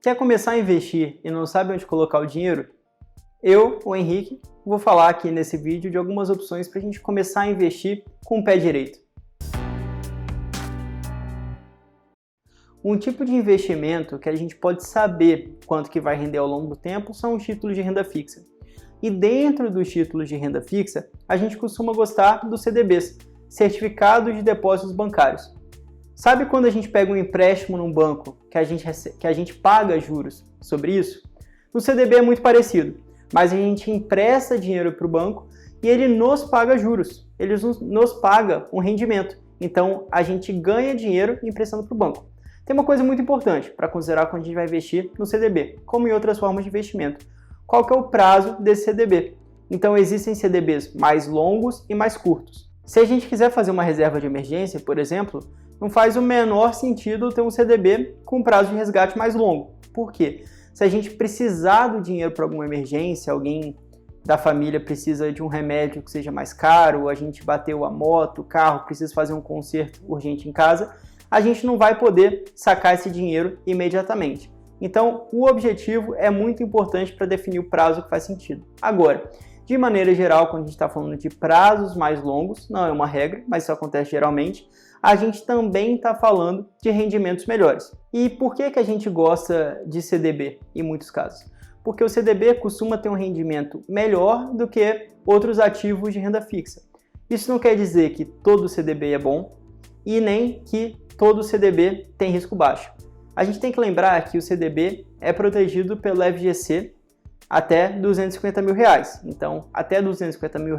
Quer começar a investir e não sabe onde colocar o dinheiro? Eu, o Henrique, vou falar aqui nesse vídeo de algumas opções para a gente começar a investir com o pé direito. Um tipo de investimento que a gente pode saber quanto que vai render ao longo do tempo são os títulos de renda fixa. E dentro dos títulos de renda fixa, a gente costuma gostar dos CDBs, Certificados de Depósitos Bancários. Sabe quando a gente pega um empréstimo num banco que a gente paga juros sobre isso? No CDB é muito parecido, mas a gente empresta dinheiro para o banco e ele nos paga juros, ele nos paga um rendimento. Então a gente ganha dinheiro emprestando para o banco. Tem uma coisa muito importante para considerar quando a gente vai investir no CDB, como em outras formas de investimento. Qual que é o prazo desse CDB? Então existem CDBs mais longos e mais curtos. Se a gente quiser fazer uma reserva de emergência, por exemplo, não faz o menor sentido ter um CDB com prazo de resgate mais longo. Por quê? Se a gente precisar do dinheiro para alguma emergência, alguém da família precisa de um remédio que seja mais caro, a gente bateu a moto, o carro, precisa fazer um conserto urgente em casa, a gente não vai poder sacar esse dinheiro imediatamente. Então, o objetivo é muito importante para definir o prazo que faz sentido. Agora, de maneira geral, quando a gente está falando de prazos mais longos, não é uma regra, mas isso acontece geralmente, a gente também está falando de rendimentos melhores. E por que a gente gosta de CDB em muitos casos? Porque o CDB costuma ter um rendimento melhor do que outros ativos de renda fixa. Isso não quer dizer que todo CDB é bom e nem que todo CDB tem risco baixo. A gente tem que lembrar que o CDB é protegido pelo FGC até R$250 mil. Então, até R$250 mil,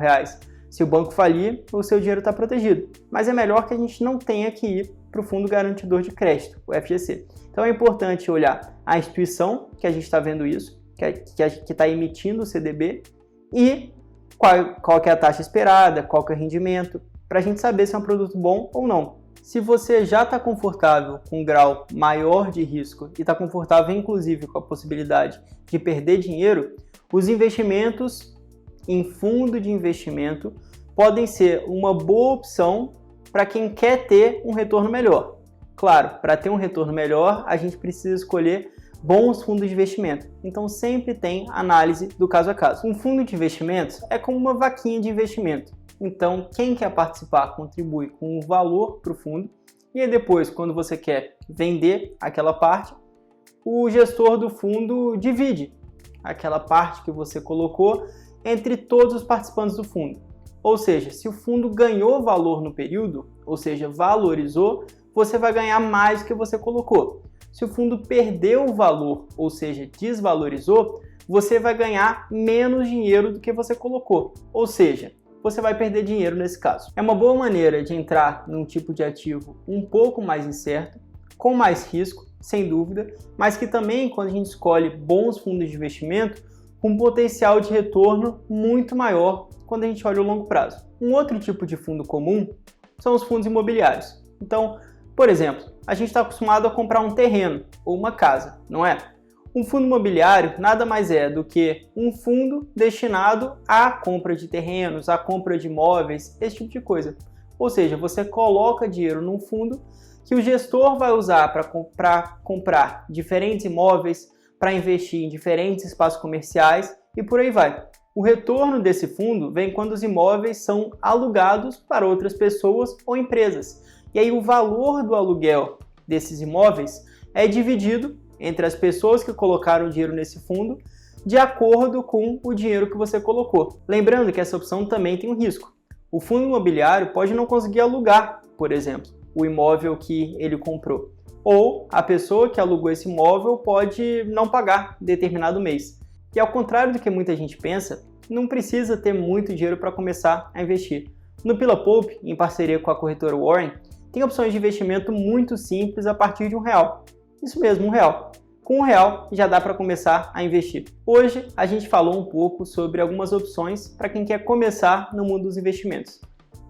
se o banco falir, o seu dinheiro está protegido. Mas é melhor que a gente não tenha que ir para o Fundo Garantidor de Crédito, o FGC. Então é importante olhar a instituição que a gente está vendo isso, que está emitindo o CDB, e qual que é a taxa esperada, qual que é o rendimento, para a gente saber se é um produto bom ou não. Se você já está confortável com um grau maior de risco e está confortável, inclusive, com a possibilidade de perder dinheiro, os investimentos em fundo de investimento podem ser uma boa opção para quem quer ter um retorno melhor. Claro, para ter um retorno melhor, a gente precisa escolher bons fundos de investimento. Então, sempre tem análise do caso a caso. Um fundo de investimentos é como uma vaquinha de investimento. Então, quem quer participar contribui com um valor para o fundo e aí depois, quando você quer vender aquela parte, o gestor do fundo divide aquela parte que você colocou entre todos os participantes do fundo. Ou seja, se o fundo ganhou valor no período, ou seja, valorizou, você vai ganhar mais do que você colocou. Se o fundo perdeu o valor, ou seja, desvalorizou, você vai ganhar menos dinheiro do que você colocou. Ou seja, você vai perder dinheiro nesse caso. É uma boa maneira de entrar num tipo de ativo um pouco mais incerto, com mais risco, sem dúvida, mas que também, quando a gente escolhe bons fundos de investimento, com um potencial de retorno muito maior quando a gente olha o longo prazo. Um outro tipo de fundo comum são os fundos imobiliários. Então, por exemplo, a gente está acostumado a comprar um terreno ou uma casa, não é? Um fundo imobiliário nada mais é do que um fundo destinado à compra de terrenos, à compra de imóveis, esse tipo de coisa. Ou seja, você coloca dinheiro num fundo que o gestor vai usar para comprar diferentes imóveis, para investir em diferentes espaços comerciais e por aí vai. O retorno desse fundo vem quando os imóveis são alugados para outras pessoas ou empresas. E aí o valor do aluguel desses imóveis é dividido entre as pessoas que colocaram dinheiro nesse fundo de acordo com o dinheiro que você colocou. Lembrando que essa opção também tem um risco. O fundo imobiliário pode não conseguir alugar, por exemplo, o imóvel que ele comprou. Ou a pessoa que alugou esse imóvel pode não pagar determinado mês. E ao contrário do que muita gente pensa, não precisa ter muito dinheiro para começar a investir. No Pila Poupe, em parceria com a corretora Warren, tem opções de investimento muito simples a partir de R$1. Isso mesmo, R$1. Com R$1 já dá para começar a investir. Hoje a gente falou um pouco sobre algumas opções para quem quer começar no mundo dos investimentos.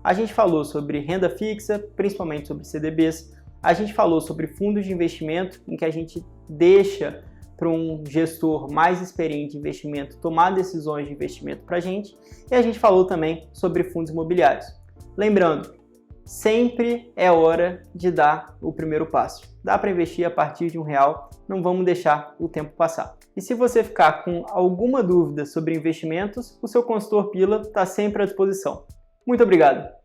A gente falou sobre renda fixa, principalmente sobre CDBs. A gente falou sobre fundos de investimento, em que a gente deixa para um gestor mais experiente de investimento tomar decisões de investimento para a gente. E a gente falou também sobre fundos imobiliários. Lembrando, sempre é hora de dar o primeiro passo. Dá para investir a partir de R$1, não vamos deixar o tempo passar. E se você ficar com alguma dúvida sobre investimentos, o seu consultor Pila está sempre à disposição. Muito obrigado!